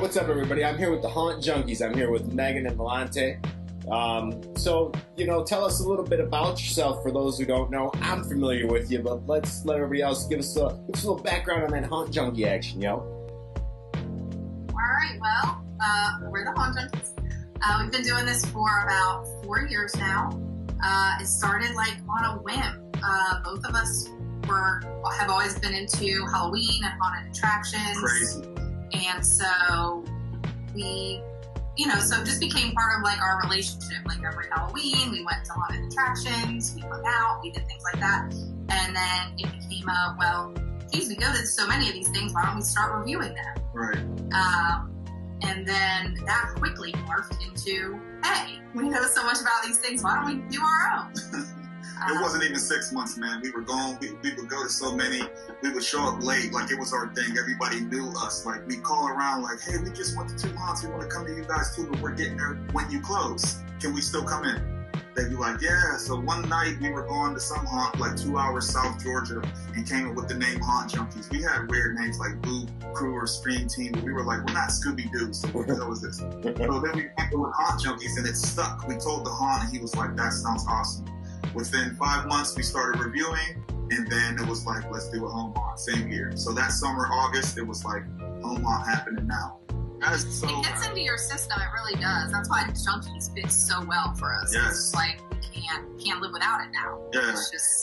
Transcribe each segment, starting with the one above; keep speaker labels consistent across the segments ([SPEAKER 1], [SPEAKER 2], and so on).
[SPEAKER 1] What's up, everybody? I'm here with the Haunt Junkies. I'm here with Megan and Volante. So, tell us a little bit about yourself for those who don't know. I'm familiar with you, but let's let everybody else give us a little background on that Haunt Junkie action, yo.
[SPEAKER 2] Alright, well, we're the Haunt Junkies. We've been doing this for about 4 years now. It started on a whim. Both of us have always been into Halloween and haunted attractions.
[SPEAKER 3] Crazy.
[SPEAKER 2] And so we, so it just became part of our relationship. Every Halloween, we went to haunted attractions, we hung out, we did things like that. And then it became we go to so many of these things, why don't we start reviewing them?
[SPEAKER 3] Right.
[SPEAKER 2] And then that quickly morphed into, hey, we know so much about these things, why don't we do our own?
[SPEAKER 3] It wasn't even 6 months, man. We were going, we would go to so many, we would show up late, it was our thing. Everybody knew us. We'd call around hey, we just went to 2 haunts, we want to come to you guys too, but we're getting there when you close. Can we still come in? They'd be like, yeah. So one night we were going to some haunt 2 hours South Georgia and came up with the name Haunt Junkies. We had weird names like Boo Crew or Scream Team, but we were we're not Scooby-Doo, so what the hell is this? So then we came up with Haunt Junkies and it stuck. We told the haunt and he was like, that sounds awesome. Within 5 months, we started reviewing, and then it was let's do a home haunt, same year. So that summer, August, it was home haunt happening now. It
[SPEAKER 2] gets into your system, it really does. That's why Junkies fits so well for us.
[SPEAKER 3] Yes.
[SPEAKER 2] We can't live without it now.
[SPEAKER 3] Yeah.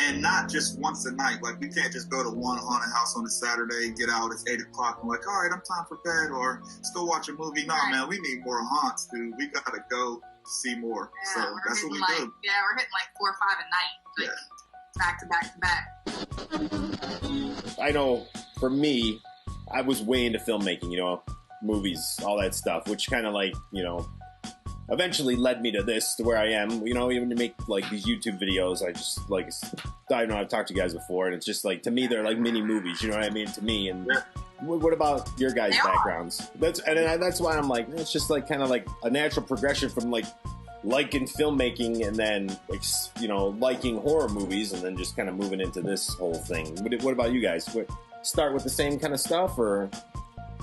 [SPEAKER 3] And not just once a night. We can't just go to one haunted house on a Saturday, get out, it's 8 o'clock, and all right, I'm time for bed, or let's go watch a movie. No, right. Man, we need more haunts, dude. We gotta go see more.
[SPEAKER 2] Yeah,
[SPEAKER 3] so that's what we do.
[SPEAKER 2] Yeah, we're hitting 4 or 5 at night. Back to back.
[SPEAKER 1] I know, for me, I was way into filmmaking, movies, all that stuff, which kind of eventually led me to where I am, even to make these YouTube videos. I just I know I've talked to you guys before, and it's just to me they're mini movies, you know what I mean, to me. And
[SPEAKER 3] yeah.
[SPEAKER 1] What about your guys' backgrounds? That's why I'm it's just kind of a natural progression from liking filmmaking and then liking horror movies and then just kind of moving into this whole thing. What about you guys? Start with the same kind of stuff, or?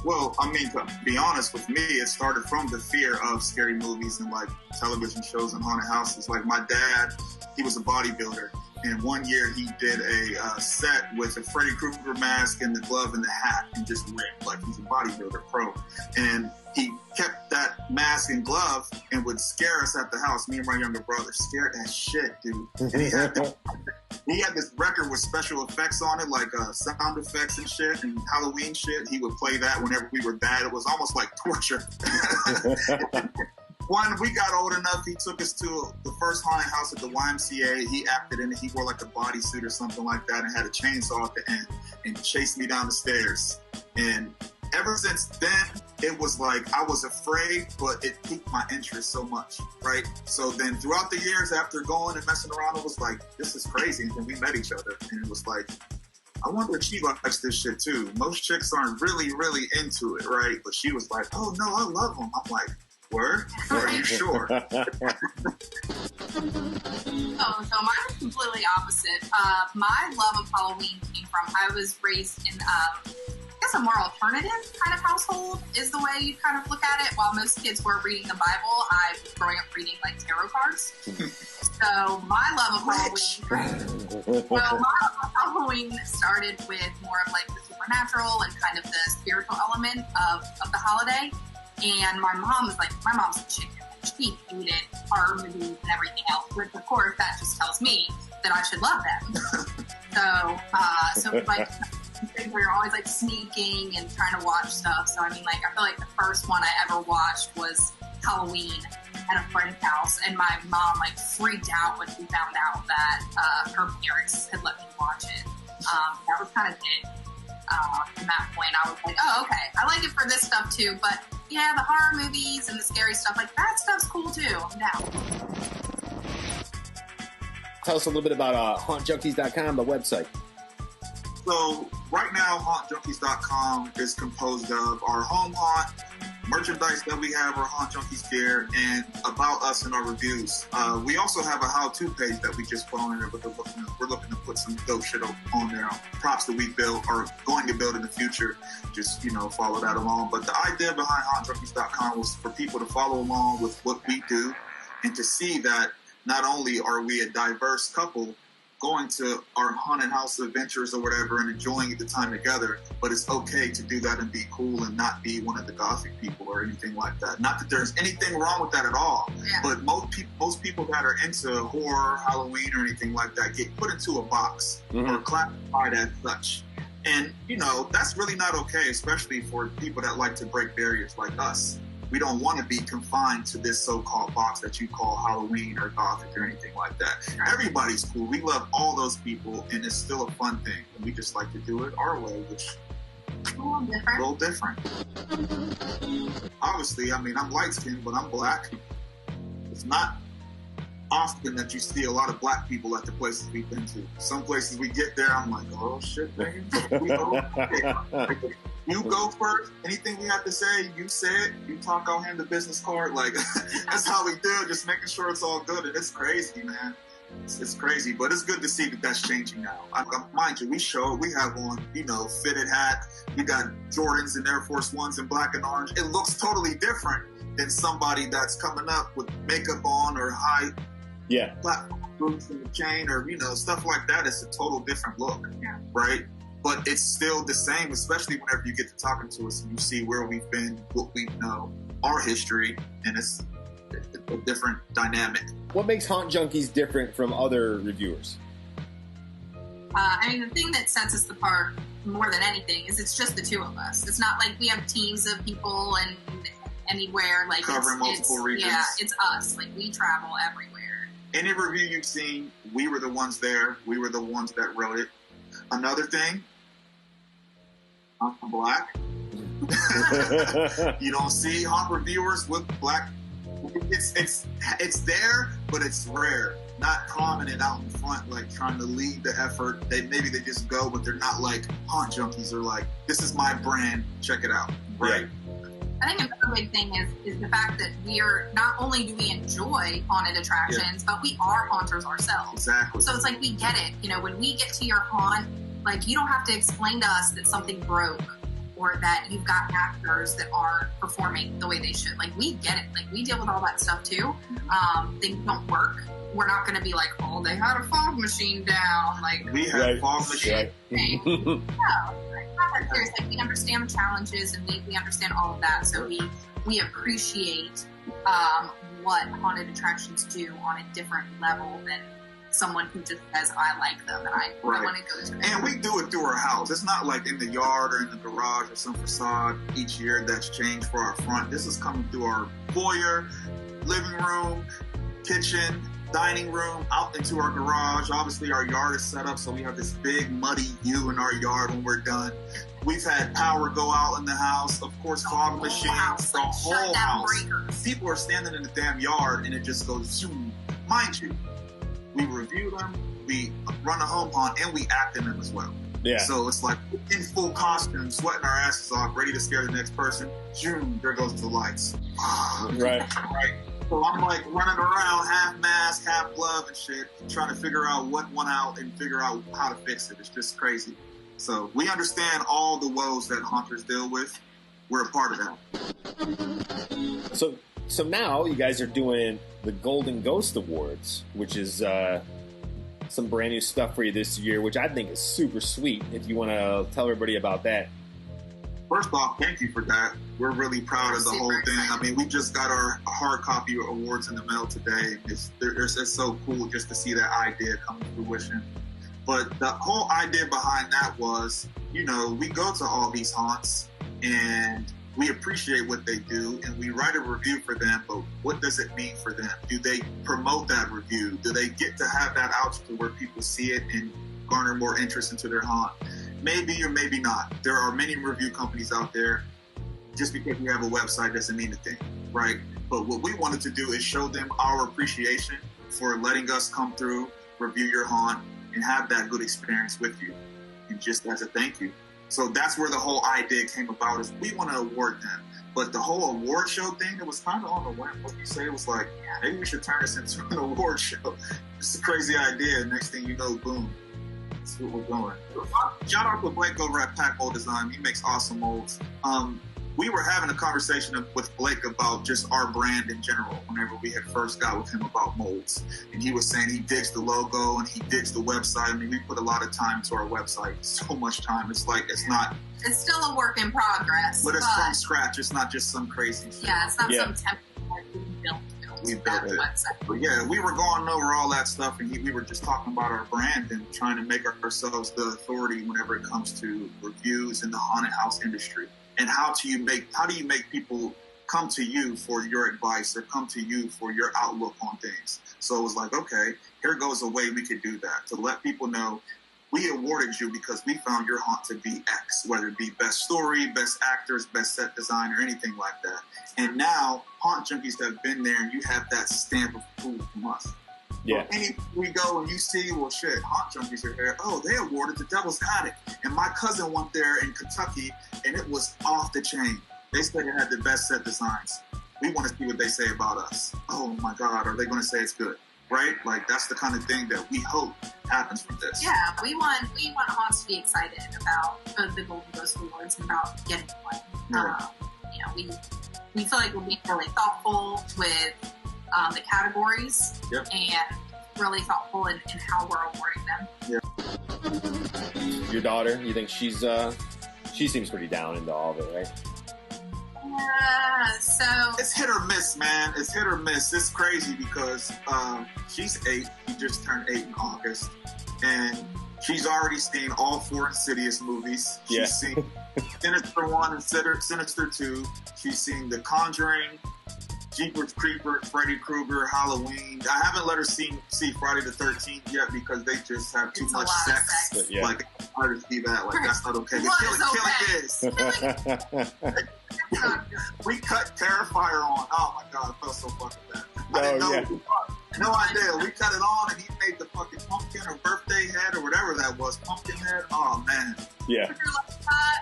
[SPEAKER 3] Well, to be honest with me, it started from the fear of scary movies and television shows and haunted houses. My dad, he was a bodybuilder, and one year he did a set with a Freddy Krueger mask and the glove and the hat and just ripped he's a bodybuilder pro. And he kept that mask and glove and would scare us at the house. Me and my younger brother scared as shit, dude. And he had this record with special effects on it, sound effects and shit, and Halloween shit. He would play that whenever we were bad. It was almost like torture. When we got old enough, he took us to the first haunted house at the YMCA. He acted in it. He wore a bodysuit or something like that and had a chainsaw at the end and chased me down the stairs. And ever since then, it was I was afraid, but it piqued my interest so much, right? So then throughout the years after going and messing around, it was this is crazy. And then we met each other, and it was I wonder if she likes this shit too. Most chicks aren't really, really into it, right? But she was oh no, I love them. I'm word? Are you sure?
[SPEAKER 2] So mine is completely opposite. My love of Halloween came from, I was raised in a more alternative kind of household is the way you kind of look at it. While most kids were reading the Bible, I was growing up reading tarot cards. So my love of Halloween started with more of the supernatural and kind of the spiritual element of the holiday. And my mom's a chicken. She hated horror movies and everything else, which of course that just tells me that I should love them. So we were always sneaking and trying to watch stuff. So I feel the first one I ever watched was Halloween at a friend's house, and my mom freaked out when she found out that her parents had let me watch it. That was kind of it. From that point, I was oh, okay, I like it for this stuff too, but yeah, the horror movies and the scary stuff, that stuff's cool too. I'm down.
[SPEAKER 1] Tell us a little bit about hauntjunkies.com, the website.
[SPEAKER 3] So right now, hauntjunkies.com is composed of our home haunt, merchandise that we have, our Haunt Junkies gear, and about us and our reviews. We also have a how-to page that we just put on there, but we're looking to put some dope shit on there. Props that we built or going to build in the future. Just, follow that along. But the idea behind HauntJunkies.com was for people to follow along with what we do and to see that not only are we a diverse couple going to our haunted house adventures or whatever and enjoying the time together, but it's okay to do that and be cool and not be one of the gothic people or anything like that. Not that there's anything wrong with that at all, but most people that are into horror, Halloween, or anything like that get put into a box or classified as such. And, that's really not okay, especially for people that like to break barriers like us. We don't want to be confined to this so-called box that you call Halloween or Gothic or anything like that. Everybody's cool. We love all those people, and it's still a fun thing. And we just like to do it our way, which is a little different. Obviously, I'm light-skinned, but I'm black. It's not often that you see a lot of black people at the places we've been to. Some places we get there, I'm like, oh, shit, man. You go first. Anything we have to say, you say it. You talk, I'll hand the business card. Like, that's how we do it, just making sure it's all good. And it's crazy, man. It's crazy, but it's good to see that that's changing now. Mind you, we have on, fitted hat. We got Jordans and Air Force Ones in black and orange. It looks totally different than somebody that's coming up with makeup on or high platform boots and the chain or, stuff like that. It's a total different look, right? But it's still the same, especially whenever you get to talking to us and you see where we've been, what we know, our history, and it's a different dynamic.
[SPEAKER 1] What makes Haunt Junkies different from other reviewers?
[SPEAKER 2] The thing that sets us apart more than anything is it's just the two of us. It's not like we have teams of people and anywhere. Like
[SPEAKER 3] covering multiple regions.
[SPEAKER 2] Yeah, it's us. Like, we travel everywhere.
[SPEAKER 3] Any review you've seen, we were the ones there. We were the ones that wrote it. Another thing, I'm black. You don't see haunt reviewers with black. It's there, but it's rare. Not prominent out in front, like trying to lead the effort. Maybe they just go, but they're not like Haunt Junkies are like, this is my brand, check it out, right?
[SPEAKER 1] Yeah.
[SPEAKER 2] I think another big thing is the fact that not only do we enjoy haunted attractions, but we are haunters ourselves.
[SPEAKER 3] Exactly.
[SPEAKER 2] So it's like, we get it. When we get to your haunt, like, you don't have to explain to us that something broke or that you've got actors that aren't performing the way they should. Like, we get it. Like, we deal with all that stuff too. Things don't work. We're not going to be like, oh, they had a fog machine down. Like,
[SPEAKER 3] we had fog machine.
[SPEAKER 2] No, not that serious. Like, we understand the challenges and we understand all of that. So we appreciate what haunted attractions do on a different level than someone who just says, I like them and I want to go to.
[SPEAKER 3] And we do it through our house. It's not like in the yard or in the garage or some facade each year that's changed for our front. This is coming through our foyer, living room, kitchen, dining room, out into our garage. Obviously, our yard is set up so we have this big muddy view in our yard when we're done. We've had power go out in the house. Of course, fog machines, the whole house.
[SPEAKER 2] Breakers.
[SPEAKER 3] People are standing in the damn yard and it just goes zoom. Mind you, we review them, we run a home haunt, and we act in them as well.
[SPEAKER 1] Yeah.
[SPEAKER 3] So it's like in full costume, sweating our asses off, ready to scare the next person. Zoom, there goes the lights.
[SPEAKER 1] Right.
[SPEAKER 3] So I'm like running around, half mask, half glove and shit, trying to figure out what went out and figure out how to fix it. It's just crazy. So we understand all the woes that haunters deal with. We're a part of that.
[SPEAKER 1] So now you guys are doing the Golden Ghost Awards, which is some brand new stuff for you this year, which I think is super sweet. If you want to tell everybody about that.
[SPEAKER 3] First off, thank you for that. We're really proud of the whole thing. We just got our hard copy awards in the mail today. It's so cool just to see that idea come to fruition. But the whole idea behind that was, we go to all these haunts and we appreciate what they do and we write a review for them, but what does it mean for them? Do they promote that review? Do they get to have that out to where people see it and garner more interest into their haunt? Maybe or maybe not. There are many review companies out there. Just because we have a website doesn't mean a thing, right? But what we wanted to do is show them our appreciation for letting us come through, review your haunt, and have that good experience with you. And just as a thank you, So that's where the whole idea came about, is we want to award them. But the whole award show thing, it was kind of on the whim. What you say, it was like, maybe we should turn this into an award show. It's a crazy idea. Next thing you know, boom. That's what we're doing. Shout out to Blake over at Pack Mold Design. He makes awesome molds. We were having a conversation with Blake about just our brand in general whenever we had first got with him about molds. And he was saying he digs the logo and he digs the website. I mean, we put a lot of time into our website. So much time. It's like, it's still a work in progress. But it's from scratch. It's not just some crazy shit.
[SPEAKER 2] Yeah, it's not some template we built it.
[SPEAKER 3] But yeah, we were going over all that stuff, and we were just talking about our brand and trying to make ourselves the authority whenever it comes to reviews in the haunted house industry. And how do you make people come to you for your advice or come to you for your outlook on things? So it was like, okay, here goes a way we could do that, to let people know we awarded you because we found your haunt to be X, whether it be best story, best actors, best set design, or anything like that. And now Haunt Junkies have been there, and you have that stamp of approval from us.
[SPEAKER 1] Yeah.
[SPEAKER 3] So anywhere we go and you see, well, shit, Haunt Junkies are here. Oh, they awarded the Devil's Attic. And my cousin went there in Kentucky, and it was off the chain. They said it had the best set designs. We want to see what they say about us. Oh, my God, are they going to say it's good? Right? Like, that's the kind of thing that we hope happens from this.
[SPEAKER 2] Yeah, we want haunts to be excited about the Golden Ghost Awards and about getting one.
[SPEAKER 3] Yeah.
[SPEAKER 2] We feel like we're being really thoughtful with the categories.
[SPEAKER 3] Yep.
[SPEAKER 2] And really thoughtful in how we're awarding them.
[SPEAKER 1] Yeah. Your daughter, you think she seems pretty down into all of it, right?
[SPEAKER 2] Yeah, so
[SPEAKER 3] it's hit or miss, man. It's hit or miss. It's crazy because she's 8. She just turned 8 in August, and she's already seen all 4 Insidious movies. She's seen Sinister 1 and Sinister 2. She's seen The Conjuring, Jeepers Creepers, Freddy Krueger, Halloween. I haven't let her see Friday the 13th yet because they just have too much sex.
[SPEAKER 1] But, yeah.
[SPEAKER 3] Like, it's hard to see that. Like, that's not okay. Killing is. We cut Terrifier on. Oh my God, I felt so fucking bad. I didn't know. No idea. We cut it on, and he made the fucking pumpkin or birthday head or whatever that was. Pumpkin head. Oh man.
[SPEAKER 1] Yeah.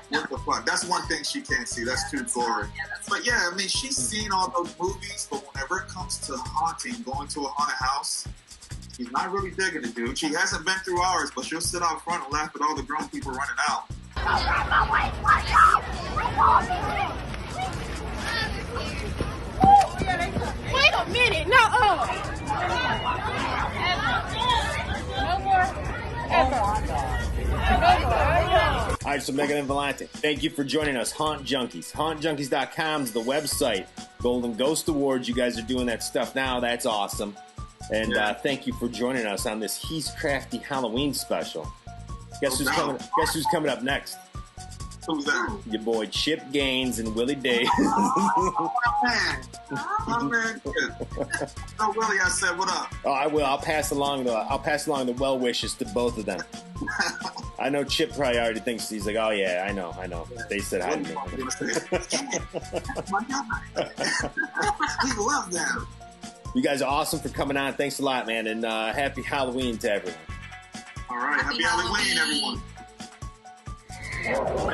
[SPEAKER 3] What the fuck? That's one thing she can't see. That's too gory. But yeah, I mean, she's seen all those movies, but whenever it comes to haunting, going to a haunted house, she's not really digging it, dude. She hasn't been through ours, but she'll sit out front and laugh at all the grown people running out.
[SPEAKER 4] Wait a minute, no. No more.
[SPEAKER 1] All right, so Megan and Volante, thank you for joining us. Haunt Junkies. HauntJunkies.com is the website. Golden Ghost Awards, you guys are doing that stuff now. That's awesome. And thank you for joining us on this He's Crafty Halloween special. Guess who's coming up next?
[SPEAKER 3] Who's that?
[SPEAKER 1] Your boy Chip Gaines and Willie Day.
[SPEAKER 3] Oh, my man. Oh, Willie, I said, what up?
[SPEAKER 1] Oh, I will. I'll pass along the well wishes to both of them. I know Chip probably already thinks, he's like, oh yeah, I know. They said hi to me.
[SPEAKER 3] We love them.
[SPEAKER 1] You guys are awesome for coming on. Thanks a lot, man, and happy Halloween to everyone.
[SPEAKER 3] All right, happy Halloween, everyone.
[SPEAKER 4] Oh,